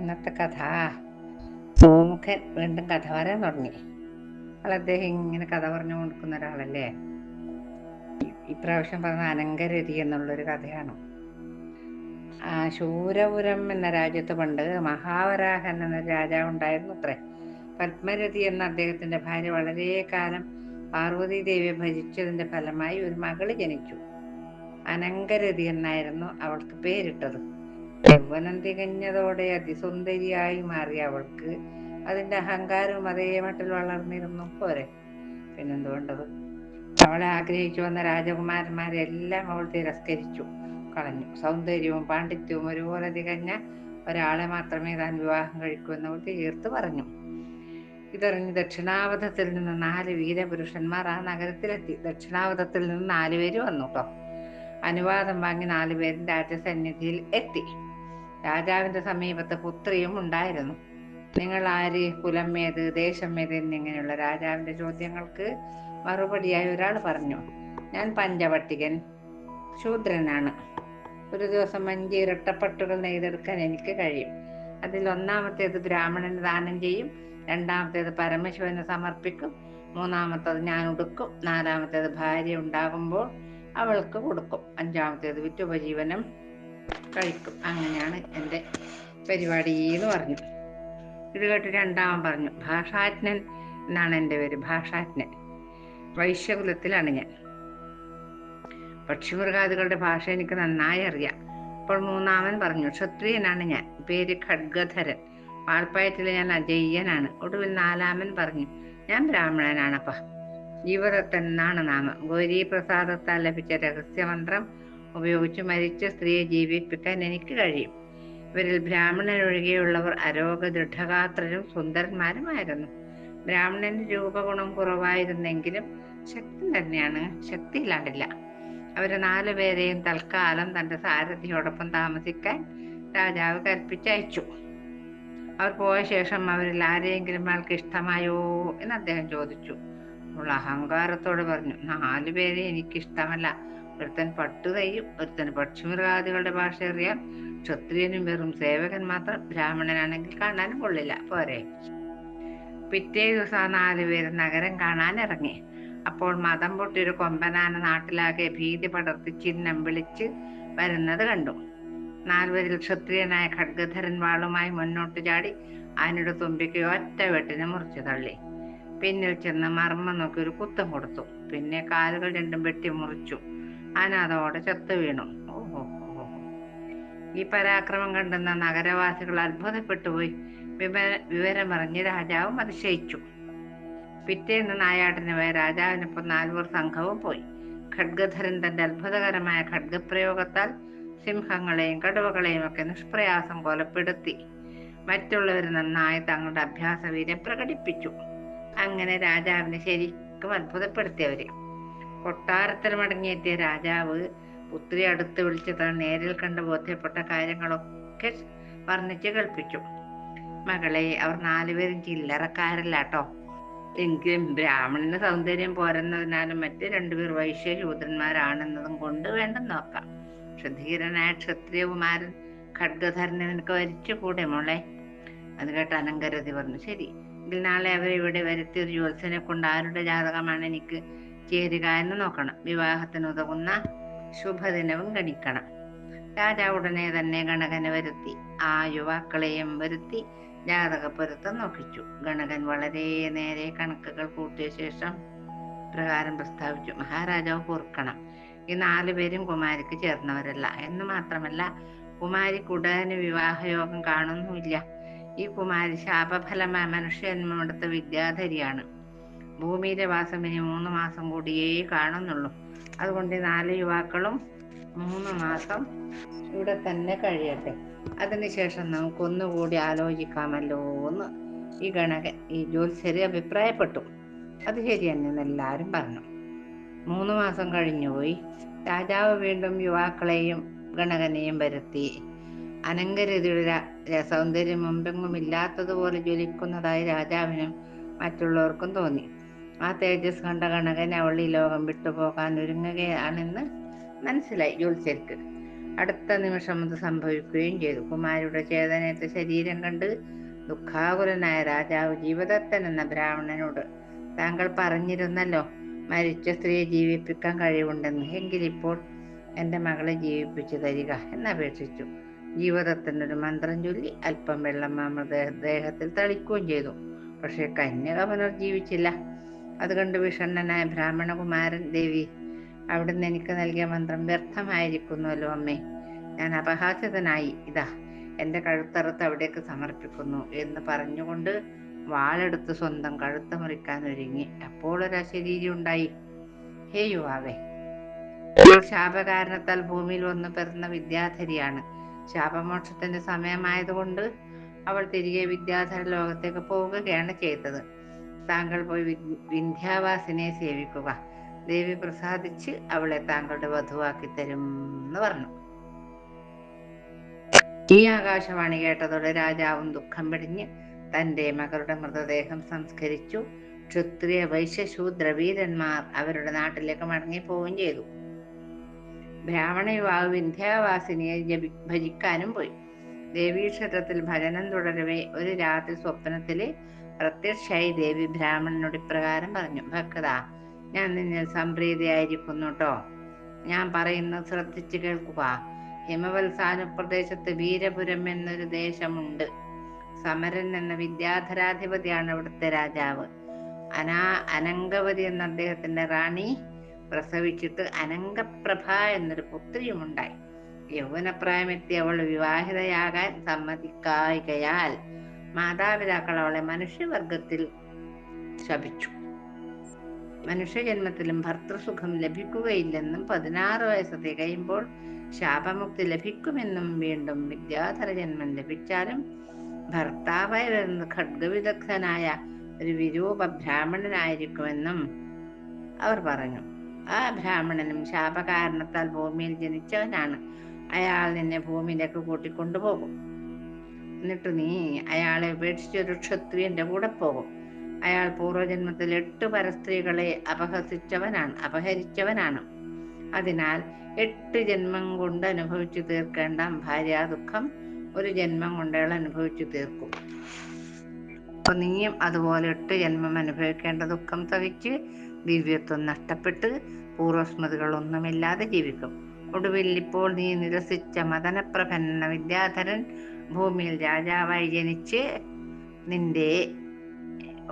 ഇന്നത്തെ കഥ. സുമുഖൻ വീണ്ടും കഥ പറയാൻ തുടങ്ങി. അദ്ദേഹം ഇങ്ങനെ കഥ പറഞ്ഞു കൊടുക്കുന്ന ഒരാളല്ലേ. ഇപ്രാവശ്യം പറഞ്ഞ അനങ്കരതി എന്നുള്ളൊരു കഥയാണ്. ശൂരപുരം എന്ന രാജ്യത്ത് പണ്ട് മഹാവരാഹൻ എന്നൊരു രാജാവ് ഉണ്ടായിരുന്നു അത്രേ. പത്മരതി എന്ന അദ്ദേഹത്തിന്റെ ഭാര്യ വളരെ കാലം പാർവതി ദേവിയെ ഭജിച്ചതിന്റെ ഫലമായി ഒരു മകള് ജനിച്ചു. അനങ്കരതി എന്നായിരുന്നു അവൾക്ക് പേരിട്ടത്. യൗവനം തികഞ്ഞതോടെ അതിസുന്ദരിയായി മാറിയ അവൾക്ക് അതിന്റെ അഹങ്കാരവും അതേ മട്ടിൽ വളർന്നിരുന്നു. പോരെ, പിന്നെന്തുകൊണ്ടത്? അവളെ ആഗ്രഹിച്ചു വന്ന രാജകുമാരന്മാരെ എല്ലാം അവൾ തിരസ്കരിച്ചു കളഞ്ഞു. സൗന്ദര്യവും പാണ്ഡിത്യവും ഒരുപോലെ തികഞ്ഞ ഒരാളെ മാത്രമേ താൻ വിവാഹം കഴിക്കൂ എന്ന് അവൾ തീർത്ത് പറഞ്ഞു. ഇതറിഞ്ഞ് ദക്ഷിണാവധത്തിൽ നിന്ന് 4 വീരപുരുഷന്മാർ ആ നഗരത്തിലെത്തി. ദക്ഷിണാവധത്തിൽ നിന്ന് 4 പേര് വന്നു കേട്ടോ. അനുവാദം വാങ്ങി 4 പേരും രാജസന്നിധിയിൽ എത്തി. രാജാവിന്റെ സമീപത്ത് പുത്രിയും ഉണ്ടായിരുന്നു. നിങ്ങൾ ആര്, കുലം ഏത്, ദേശം ഏത് എന്നിങ്ങനെയുള്ള രാജാവിന്റെ ചോദ്യങ്ങൾക്ക് മറുപടിയായി ഒരാൾ പറഞ്ഞു, ഞാൻ പഞ്ചവട്ടികൻ, ശൂദ്രനാണ്. ഒരു ദിവസം 5 ഇരട്ടപ്പട്ടുകൾ നെയ്തെടുക്കാൻ എനിക്ക് കഴിയും. അതിൽ ഒന്നാമത്തേത് ബ്രാഹ്മണന് ദാനം ചെയ്യും, രണ്ടാമത്തേത് പരമശിവന് സമർപ്പിക്കും, മൂന്നാമത്തേത് ഞാൻ ഉടുക്കും, നാലാമത്തേത് ഭാര്യ ഉണ്ടാകുമ്പോൾ അവൾക്ക് കൊടുക്കും, അഞ്ചാമത്തേത് വിറ്റുപജീവനം കഴിക്കും. അങ്ങനെയാണ് എൻ്റെ പരിപാടി എന്ന് പറഞ്ഞു. ഇത് കേട്ട് രണ്ടാമൻ പറഞ്ഞു, ഭാഷാജ്ഞൻ എന്നാണ് എൻ്റെ പേര്, ഭാഷാജ്ഞൻ. വൈശ്യകുലത്തിലാണ് ഞാൻ. പക്ഷിമൃഗാദികളുടെ ഭാഷ എനിക്ക് നന്നായി അറിയാം. അപ്പോൾ മൂന്നാമൻ പറഞ്ഞു, ക്ഷത്രിയനാണ് ഞാൻ, പേര് ഖഡ്ഗധരൻ, വാൾപ്പയറ്റിലെ ഞാൻ അജയ്യനാണ്. ഒടുവിൽ നാലാമൻ പറഞ്ഞു, ഞാൻ ബ്രാഹ്മണനാണപ്പ, ജീവദത്തൻ എന്നാണ് നാമം. ഗൗരി പ്രസാദത്താൽ ലഭിച്ച രഹസ്യമന്ത്രം ഉപയോഗിച്ച് മരിച്ച സ്ത്രീയെ ജീവിപ്പിക്കാൻ എനിക്ക് കഴിയും. ഇവരിൽ ബ്രാഹ്മണനൊഴികെയുള്ളവർ അരോഗ ദൃഢഗാത്രരും സുന്ദരന്മാരുമായിരുന്നു. ബ്രാഹ്മണന് രൂപഗുണം കുറവായിരുന്നെങ്കിലും ശക്തി തന്നെയാണ്, ശക്തിയില്ലാണ്ടില്ല. അവരെ 4 പേരെയും തൽക്കാലം തന്റെ സാരഥിയോടൊപ്പം താമസിക്കാൻ രാജാവ് കൽപ്പിച്ചയച്ചു. അവർ പോയ ശേഷം അവരിൽ ആരെയെങ്കിലും ആൾക്ക് ഇഷ്ടമായോ എന്ന് അദ്ദേഹം ചോദിച്ചു. അവൾ അഹങ്കാരത്തോടെ പറഞ്ഞു, 4 പേരെ എനിക്കിഷ്ടമല്ല. ഒരുത്തൻ പട്ടു തയ്യും, ഒരുത്തൻ പക്ഷിമൃഗാദികളുടെ ഭാഷ അറിയാം, ക്ഷത്രിയനും വെറും സേവകൻ മാത്രം, ബ്രാഹ്മണനാണെങ്കിൽ കാണാനും കൊള്ളില്ല. പോരെ. പിറ്റേ ദിവസം 4 പേര് നഗരം കാണാൻ ഇറങ്ങി. അപ്പോൾ മതം പൊട്ടിയൊരു കൊമ്പനാന നാട്ടിലാകെ ഭീതി പടർത്തി ചിഹ്നം വിളിച്ച് വരുന്നത് കണ്ടു. 4 പേരിൽ ക്ഷത്രിയനായ ഖഡ്ഗധരൻ വാളുമായി മുന്നോട്ട് ചാടി ആനയുടെ തുമ്പിക്ക് ഒറ്റ വെട്ടിന് മുറിച്ചു തള്ളി. പിന്നിൽ ചെന്ന് മർമ്മം നോക്കി ഒരു കുത്തം കൊടുത്തു. പിന്നെ കാലുകൾ രണ്ടും വെട്ടി മുറിച്ചു. ആന അതോടെ ചത്തു വീണു. ഓഹോ, ഈ പരാക്രമം കണ്ടെന്ന നഗരവാസികൾ അത്ഭുതപ്പെട്ടുപോയി. വിവരമറിഞ്ഞ് രാജാവും അതിശയിച്ചു. പിറ്റേന്ന് നായാട്ടിന് പോയ രാജാവിനൊപ്പം 4 പേർ സംഘവും പോയി. ഖഡ്ഗധരൻ തന്റെ അത്ഭുതകരമായ ഖഡ്ഗപ്രയോഗത്താൽ സിംഹങ്ങളെയും കടുവകളെയും ഒക്കെ നിഷ്പ്രയാസം കൊലപ്പെടുത്തി. മറ്റുള്ളവർ നന്നായി തങ്ങളുടെ അഭ്യാസവീര്യം പ്രകടിപ്പിച്ചു. അങ്ങനെ രാജാവിനെ ശരിക്കും അത്ഭുതപ്പെടുത്തിയവര്. കൊട്ടാരത്തിൽ മടങ്ങിയെത്തിയ രാജാവ് പുത്രി അടുത്ത് വിളിച്ച് താൻ നേരിൽ കണ്ട് ബോധ്യപ്പെട്ട കാര്യങ്ങളൊക്കെ വർണ്ണിച്ച് കേൾപ്പിച്ചു. മകളെ, അവർ 4 പേരും ചില്ലറക്കാരല്ലാട്ടോ. എങ്കിലും ബ്രാഹ്മണന് സൗന്ദര്യം പോരെന്നതിനാലും മറ്റ് 2 പേർ വൈശ്യശൂദ്രന്മാരാണെന്നതും കൊണ്ട് വേണ്ടെന്ന് നോക്കാം. ക്ഷധീരനായ ക്ഷത്രിയകുമാരൻ ഖഡ്ഗധരനെ നിനക്ക് വരിച്ചുകൂടെ മോളെ? അത് കേട്ട് അനങ്കരതി പറഞ്ഞു, ശരി, എങ്കിൽ നാളെ അവരെ ഇവിടെ വരുത്തി ഒരു ജ്യോത്സ്യനെ കൊണ്ട് ആരുടെ ജാതകമാണ് എനിക്ക് ചേരുക എന്ന് നോക്കണം. വിവാഹത്തിന് ഉതകുന്ന ശുഭദിനവും ഗണിക്കണം. രാജാവ് ഉടനെ തന്നെ ഗണകനെ വരുത്തി. ആ യുവാക്കളെയും വരുത്തി ജാതകപ്പൊരുത്തം നോക്കിച്ചു. ഗണകൻ വളരെ നേരെ കണക്കുകൾ കൂട്ടിയ ശേഷം പ്രകാരം പ്രസ്താവിച്ചു, മഹാരാജാവ് പൊറുക്കണം, ഈ 4 പേരും കുമാരിക്ക് ചേർന്നവരല്ല. എന്ന് മാത്രമല്ല, കുമാരിക്ക് ഉടനെ വിവാഹയോഗം കാണുന്നുമില്ല. ഈ കുമാരി ശാപഫലമായ മനുഷ്യജന്മമെടുത്ത വിദ്യാധരിയാണ്. ഭൂമിയിലെ വാസം ഇനി 3 മാസം കൂടിയേ കാണുന്നുള്ളൂ. അതുകൊണ്ട് 4 യുവാക്കളും 3 മാസം ഇവിടെ തന്നെ കഴിയട്ടെ. അതിനുശേഷം നമുക്കൊന്നുകൂടി ആലോചിക്കാമല്ലോ എന്ന് ഈ ജ്യോത്സ്യര് അഭിപ്രായപ്പെട്ടു. അത് ശരിയെന്ന് എല്ലാവരും പറഞ്ഞു. 3 മാസം കഴിഞ്ഞുപോയി. രാജാവ് വീണ്ടും യുവാക്കളെയും ഗണകനെയും വരുത്തി. അനങ്കരതിയുടെ സൗന്ദര്യം മുമ്പെങ്ങും ഇല്ലാത്തതുപോലെ ജ്വലിക്കുന്നതായി രാജാവിനും മറ്റുള്ളവർക്കും തോന്നി. ആ തേജസ് കണ്ട ഗണകൻ അവൾ ഈ ലോകം വിട്ടുപോകാൻ ഒരുങ്ങുകയാണെന്ന് മനസ്സിലായി ജ്യോത്സ്യർക്ക്. അടുത്ത നിമിഷം അത് സംഭവിക്കുകയും ചെയ്തു. കുമാരിയുടെ ചേതനേറ്റ ശരീരം കണ്ട് ദുഃഖാകുലനായ രാജാവ് ജീവദത്തൻ എന്ന ബ്രാഹ്മണനോട്, താങ്കൾ പറഞ്ഞിരുന്നല്ലോ മരിച്ച സ്ത്രീയെ ജീവിപ്പിക്കാൻ കഴിവുണ്ടെന്ന്, എങ്കിലിപ്പോൾ എൻ്റെ മകളെ ജീവിപ്പിച്ചു തരിക എന്നപേക്ഷിച്ചു. ജീവദത്തൻ ഒരു മന്ത്രം ചൊല്ലി അല്പം വെള്ളം മൃതദേഹത്തിൽ തളിക്കുകയും ചെയ്തു. പക്ഷേ കന്യക പുനർജീവിച്ചില്ല. അത് കണ്ട് വിഷണ്ണനായ ബ്രാഹ്മണകുമാരൻ, ദേവി, അവിടുന്ന് എനിക്ക് നൽകിയ മന്ത്രം വ്യർത്ഥമായിരിക്കുന്നുവല്ലോ അമ്മേ. ഞാൻ അപഹാസ്യതനായി ഇതാ എൻ്റെ കഴുത്തറുത്ത് അവിടേക്ക് സമർപ്പിക്കുന്നു എന്ന് പറഞ്ഞുകൊണ്ട് വാളെടുത്ത് സ്വന്തം കഴുത്ത് മുറിക്കാൻ ഒരുങ്ങി. അപ്പോൾ ഒരു അശരീരി ഉണ്ടായി. ഹേ യുവാവേ, ഇപ്പോൾ ശാപകാരണത്താൽ ഭൂമിയിൽ വന്നു പിറന്ന വിദ്യാധരിയാണ്. ശാപമോക്ഷത്തിന്റെ സമയമായതുകൊണ്ട് അവൾ തിരികെ വിദ്യാധര ലോകത്തേക്ക് പോവുകയാണ് ചെയ്തത്. താങ്കൾ പോയി വിന്ധ്യാവാസിനെ സേവിക്കുക. ദേവി പ്രസാദിച്ച് അവളെ താങ്കളുടെ വധുവാക്കി തരും എന്ന് പറഞ്ഞു. ഈ ആകാശവാണി കേട്ടതോടെ രാജാവും ദുഃഖം പിടിഞ്ഞ് തൻ്റെ മകളുടെ മൃതദേഹം സംസ്കരിച്ചു. ക്ഷത്രിയ വൈശ്യശൂദ്ര വീരന്മാർ അവരുടെ നാട്ടിലേക്ക് മടങ്ങിപ്പോവുകയും ചെയ്തു. ബ്രാഹ്മണ യുവാവ് വിന്ധ്യാവാസിനിയെ ഭജിക്കാനും പോയി. ദേവീക്ഷേത്രത്തിൽ ഭജനം തുടരവേ ഒരു രാത്രി സ്വപ്നത്തില് പ്രത്യക്ഷായി ദേവി ബ്രാഹ്മണനോട് ഇപ്രകാരം പറഞ്ഞു, ഭക്ത, ഞാൻ നിന്നിൽ സംപ്രീതിയായിരിക്കുന്നു കേട്ടോ. ഞാൻ പറയുന്നത് ശ്രദ്ധിച്ചു കേൾക്കുക. ഹിമവത്സാന പ്രദേശത്ത് വീരപുരം എന്നൊരു ദേശമുണ്ട്. സമരൻ എന്ന വിദ്യാധരാധിപതിയാണ് അവിടുത്തെ രാജാവ്. അനങ്കവതി എന്ന അദ്ദേഹത്തിന്റെ റാണി പ്രസവിച്ചിട്ട് അനങ്കപ്രഭ എന്നൊരു പുത്രിയുമുണ്ടായി. യൗവനപ്രായമെത്തി അവൾ വിവാഹിതയാകാൻ സമ്മതിക്കായികയാൽ മാതാപിതാക്കൾ അവളെ മനുഷ്യവർഗത്തിൽ ശപിച്ചു. മനുഷ്യജന്മത്തിലും ഭർത്തൃസുഖം ലഭിക്കുകയില്ലെന്നും 16 വയസ്സ് തികയുമ്പോൾ ശാപമുക്തി ലഭിക്കുമെന്നും വീണ്ടും വിദ്യാധര ജന്മം ലഭിച്ചാലും ഭർത്താവായി വരുന്ന ഖഡ്ഗവിദഗ്ധനായ ഒരു വിരൂപ ബ്രാഹ്മണനായിരിക്കുമെന്നും അവർ പറഞ്ഞു. ആ ബ്രാഹ്മണനും ശാപകാരണത്താൽ ഭൂമിയിൽ ജനിച്ചവനാണ്. അയാൾ നിന്നെ ഭൂമിയിലേക്ക് കൂട്ടിക്കൊണ്ടുപോകും. എന്നിട്ട് നീ അയാളെ ഉപേക്ഷിച്ച് ഒരു ക്ഷത്രിയന്റെ കൂടെ പോകും. അയാൾ പൂർവ്വജന്മത്തിൽ 8 പരസ്ത്രീകളെ അപഹരിച്ചവനാണ്. അതിനാൽ 8 ജന്മം കൊണ്ട് അനുഭവിച്ചു തീർക്കേണ്ട ഭാര്യാ ദുഃഖം ഒരു ജന്മം കൊണ്ട് അയാൾ അനുഭവിച്ചു തീർക്കും. അപ്പൊ നീയും അതുപോലെ 8 ജന്മം അനുഭവിക്കേണ്ട ദുഃഖം സഹിച്ച് ദിവ്യത്വം നഷ്ടപ്പെട്ട് പൂർവസ്മൃതികളൊന്നുമില്ലാതെ ജീവിക്കും. ഒടുവിൽ ഇപ്പോൾ നീ നിരസിച്ച മദനപ്രഭൻ എന്ന വിദ്യാധരൻ ഭൂമിയിൽ രാജാവായി ജനിച്ച് നിന്റെ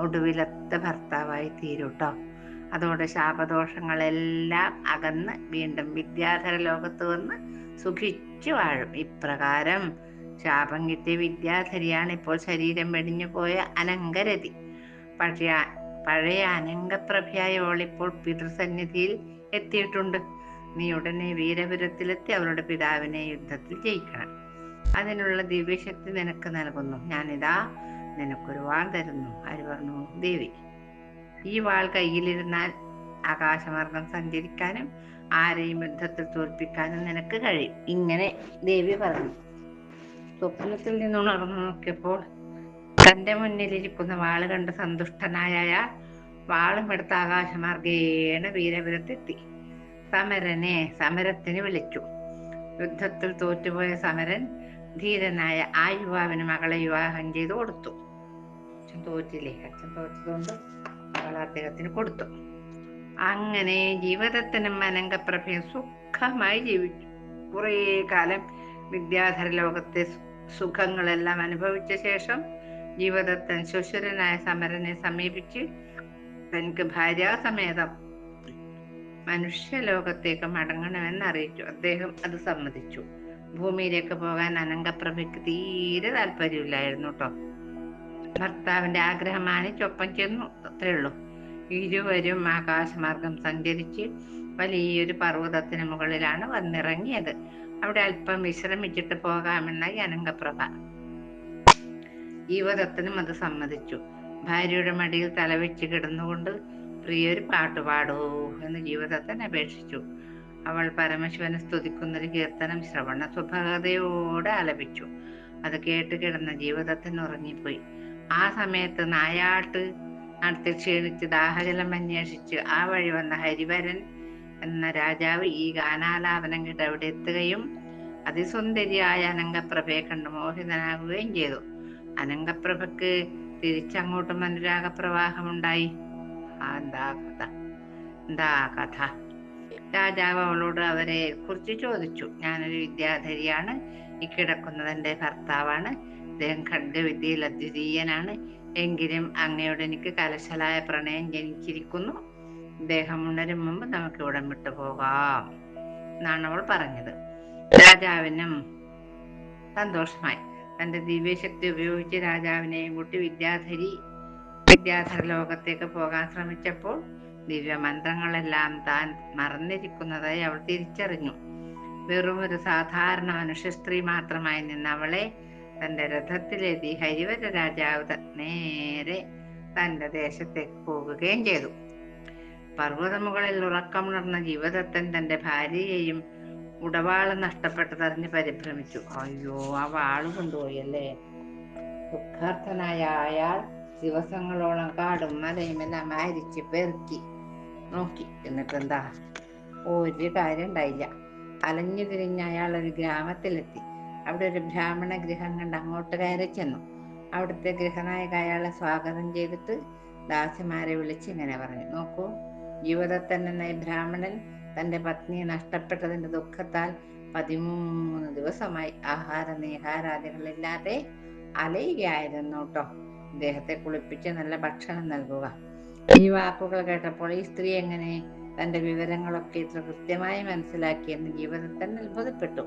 ഒടുവിലത്തെ ഭർത്താവായി തീരൂട്ടോ. അതോടെ ശാപദോഷങ്ങളെല്ലാം അകന്ന് വീണ്ടും വിദ്യാധര ലോകത്ത് വന്ന് സുഖിച്ചു വാഴും. ഇപ്രകാരം ശാപം കിട്ടിയ വിദ്യാധരിയാണ് ഇപ്പോൾ ശരീരം വെടിഞ്ഞു പോയ അനങ്കരതി. പഴയ അനങ്കപ്രഭയായ അവളിപ്പോൾ പിതൃസന്നിധിയിൽ എത്തിയിട്ടുണ്ട്. നീ ഉടനെ വീരപുരത്തിലെത്തി അവളുടെ പിതാവിനെ യുദ്ധത്തിൽ ജയിക്കണം. അതിനുള്ള ദിവ്യശക്തി നിനക്ക് നൽകുന്നു. ഞാനിതാ നിനക്കൊരു വാൾ തരുന്നു. ആര് പറഞ്ഞു? ദേവി. ഈ വാൾ കയ്യിലിരുന്നാൽ ആകാശമാർഗം സഞ്ചരിക്കാനും ആരെയും യുദ്ധത്തിൽ തോൽപ്പിക്കാനും നിനക്ക് കഴിയും. ഇങ്ങനെ ദേവി പറഞ്ഞു. സ്വപ്നത്തിൽ നിന്നുണർന്നു നോക്കിയപ്പോൾ തന്റെ മുന്നിലിരിക്കുന്ന വാള് കണ്ട് സന്തുഷ്ടനായ അയാൾ വാളുമെടുത്ത് ആകാശമാർഗേണ വീരപുരത്തെത്തി സമരത്തിന് വിളിച്ചു. യുദ്ധത്തിൽ തോറ്റുപോയ സമരൻ ധീരനായ ആ യുവാവിന് മകളെ വിവാഹം ചെയ്തു കൊടുത്തു. അച്ഛൻ തോറ്റതുകൊണ്ട് മകളെ അദ്ദേഹത്തിന് കൊടുത്തു. അങ്ങനെ ജീവിതത്തിനും അനങ്കപ്രഭയും സുഖമായി ജീവിച്ചു. കുറേ കാലം വിദ്യാധര ലോകത്തെ സുഖങ്ങളെല്ലാം അനുഭവിച്ച ശേഷം ജീവദത്തൻ ശ്വശുരനായ സമരനെ സമീപിച്ച് തനിക്ക് ഭാര്യാസമേതം മനുഷ്യലോകത്തേക്ക് മടങ്ങണമെന്ന് അറിയിച്ചു. അദ്ദേഹം അത് സമ്മതിച്ചു. ഭൂമിയിലേക്ക് പോകാൻ അനങ്കപ്രഭയ്ക്ക് തീരെ താല്പര്യമില്ലായിരുന്നു കേട്ടോ. ഭർത്താവിന്റെ ആഗ്രഹം മാനിച്ചൊപ്പം ചെന്നു, അത്രേ ഉള്ളൂ. ഇരുവരും ആകാശമാർഗം സഞ്ചരിച്ച് വലിയൊരു പർവ്വതത്തിന് മുകളിലാണ് വന്നിറങ്ങിയത്. അവിടെ അല്പം വിശ്രമിച്ചിട്ട് പോകാമെന്നായി അനങ്കപ്രഭ. ജീവദത്തനും അത് സമ്മതിച്ചു. ഭാര്യയുടെ മടിയിൽ തലവെച്ച് കിടന്നുകൊണ്ട് പ്രിയൊരു പാട്ട് പാടൂ എന്ന് ജീവദത്തൻ അപേക്ഷിച്ചു. അവൾ പരമശിവനെ സ്തുതിക്കുന്നൊരു കീർത്തനം ശ്രവണ സുഭഗതയോടെ ആലപിച്ചു. അത് കേട്ട് കിടന്ന ജീവദത്തൻ ഉറങ്ങിപ്പോയി. ആ സമയത്ത് നായാട്ട് നടത്തി ക്ഷീണിച്ച് ദാഹജലം അന്വേഷിച്ച് ആ വഴി വന്ന ഹരിവരൻ എന്ന രാജാവ് ഈ ഗാനാലാപനം കേട്ട് അവിടെ എത്തുകയും അതിസുന്ദരിയായ അനങ്കപ്രഭയെ കണ്ട് മോഹിതനാകുകയും ചെയ്തു. അനങ്കപ്രഭയ്ക്ക് തിരിച്ചങ്ങോട്ടും അനുരാഗപ്രവാഹമുണ്ടായി. എന്താ കഥ? രാജാവ് അവളോട് അവരെ കുറിച്ച് ചോദിച്ചു. ഞാനൊരു വിദ്യാധരിയാണ്. ഈ കിടക്കുന്നത് എൻ്റെ ഭർത്താവാണ്. അദ്ദേഹം ഖഡ്ഗവിദ്യയിൽ അദ്വിതീയനാണ്. എങ്കിലും അങ്ങയോട് എനിക്ക് കലശലായ പ്രണയം ജനിച്ചിരിക്കുന്നു. അദ്ദേഹം ഉണരും മുമ്പ് നമുക്ക് ഇവിടം വിട്ടു പോകാം എന്നാണ് അവൾ പറഞ്ഞത്. രാജാവിനും സന്തോഷമായി. തന്റെ ദിവ്യശക്തി ഉപയോഗിച്ച് രാജാവിനെയും കൂട്ടി വിദ്യാധര ലോകത്തേക്ക് പോകാൻ ശ്രമിച്ചപ്പോൾ ദിവ്യമന്ത്രങ്ങളെല്ലാം താൻ മറന്നിരിക്കുന്നതായി അവൾ തിരിച്ചറിഞ്ഞു. വെറും ഒരു സാധാരണ മനുഷ്യ സ്ത്രീ മാത്രമായി നിന്ന അവളെ തന്റെ രഥത്തിലെത്തി ഹരിവര രാജാവ് നേരെ തന്റെ ദേശത്തേക്ക് പോകുകയും ചെയ്തു. പർവ്വതമുകളിൽ ഉറക്കമുണർന്ന ജീവദത്തൻ തന്റെ ഭാര്യയെയും ഉടവാള് നഷ്ടപ്പെട്ടതറിഞ്ഞ് പരിഭ്രമിച്ചു. അയ്യോ, ആ വാള് കൊണ്ടുപോയല്ലേ. ദുഃഖാർത്ഥനായ അയാൾ ദിവസങ്ങളോളം കാടും മലയുമെല്ലാം അരിച്ച് പെറുക്കി നോക്കി. എന്നിട്ടെന്താ, ഒരു കാര്യം ഉണ്ടായില്ല. അലഞ്ഞു തിരിഞ്ഞ അയാൾ ഒരു ഗ്രാമത്തിലെത്തി. അവിടെ ഒരു ബ്രാഹ്മണ ഗൃഹം കണ്ട് അങ്ങോട്ട് കയറി ചെന്നു. അവിടുത്തെ ഗൃഹനായക അയാളെ സ്വാഗതം ചെയ്തിട്ട് ദാസിമാരെ വിളിച്ച് ഇങ്ങനെ പറഞ്ഞു. നോക്കൂ, ജീവദത്തൻ എന്ന ഈ ബ്രാഹ്മണൻ തന്റെ പത്നിയെ നഷ്ടപ്പെട്ടതിന്റെ ദുഃഖത്താൽ 13 ദിവസമായി ആഹാര നീഹാരാദികളില്ലാതെ അലയുകയായിരുന്നു കേട്ടോ. അദ്ദേഹത്തെ കുളിപ്പിച്ച് നല്ല ഭക്ഷണം നൽകുക. ഈ വാക്കുകൾ കേട്ടപ്പോൾ ഈ സ്ത്രീ എങ്ങനെ തന്റെ വിവരങ്ങളൊക്കെ ഇത്ര കൃത്യമായി മനസ്സിലാക്കിയെന്ന് ജീവദത്തൻ അത്ഭുതപ്പെട്ടു.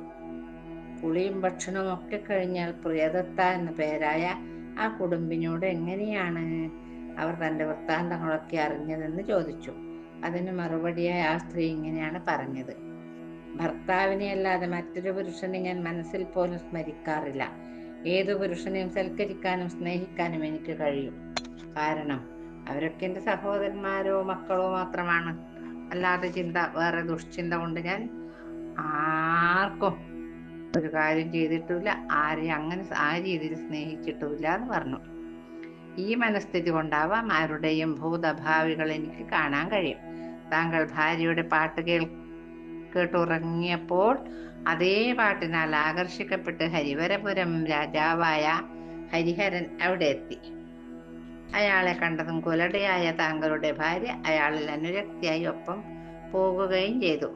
കുളിയും ഭക്ഷണവും ഒക്കെ കഴിഞ്ഞാൽ പ്രിയദത്ത എന്ന പേരായ ആ കുടുംബിനോട് എങ്ങനെയാണ് അവർ തന്റെ വൃത്താന്തങ്ങളൊക്കെ അറിഞ്ഞതെന്ന് ചോദിച്ചു. അതിന് മറുപടിയായി ആ സ്ത്രീ ഇങ്ങനെയാണ് പറഞ്ഞത്. ഭർത്താവിനെ അല്ലാതെ മറ്റൊരു പുരുഷനെ ഞാൻ മനസ്സിൽ പോലും സ്മരിക്കാറില്ല. ഏതു പുരുഷനെയും സൽക്കരിക്കാനും സ്നേഹിക്കാനും എനിക്ക് കഴിയും. കാരണം അവരൊക്കെ എൻ്റെ സഹോദരന്മാരോ മക്കളോ മാത്രമാണ്. അല്ലാതെ വേറെ ദുഷ്ചിന്ത കൊണ്ട് ഞാൻ ആർക്കും ഒരു കാര്യം ചെയ്തിട്ടില്ല. ആരെയും അങ്ങനെ ആ രീതിയിൽ സ്നേഹിച്ചിട്ടുമില്ല എന്ന് പറഞ്ഞു. ഈ മനസ്ഥിതി കൊണ്ടാവാം ആരുടെയും ഭൂതഭാവികൾ എനിക്ക് കാണാൻ കഴിയും. താങ്കൾ ഭാര്യയുടെ പാട്ട് കേട്ടുറങ്ങിയപ്പോൾ അതേ പാട്ടിനാൽ ആകർഷിക്കപ്പെട്ട് ഹരിവരപുരം രാജാവായ ഹരിഹരൻ അവിടെ എത്തി. അയാളെ കണ്ടതും കുലടയായ താങ്കളുടെ ഭാര്യ അയാളിൽ അനുരക്തിയായി ഒപ്പം പോകുകയും ചെയ്തു.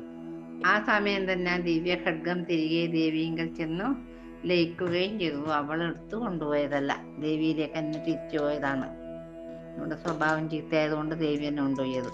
ആ സമയം തന്നെ ദിവ്യ ഖഡ്ഗം തിരികെ ദേവിയിങ്കൽ ചെന്നു ലയിക്കുകയും ചെയ്തു. അവൾ എടുത്തു കൊണ്ടുപോയതല്ല, ദേവിയിലേക്ക് തന്നെ തിരിച്ചു പോയതാണ്. നമ്മുടെ സ്വഭാവം ചീത്തയായതുകൊണ്ട് ദേവി എന്നെ കൊണ്ടുപോയത്.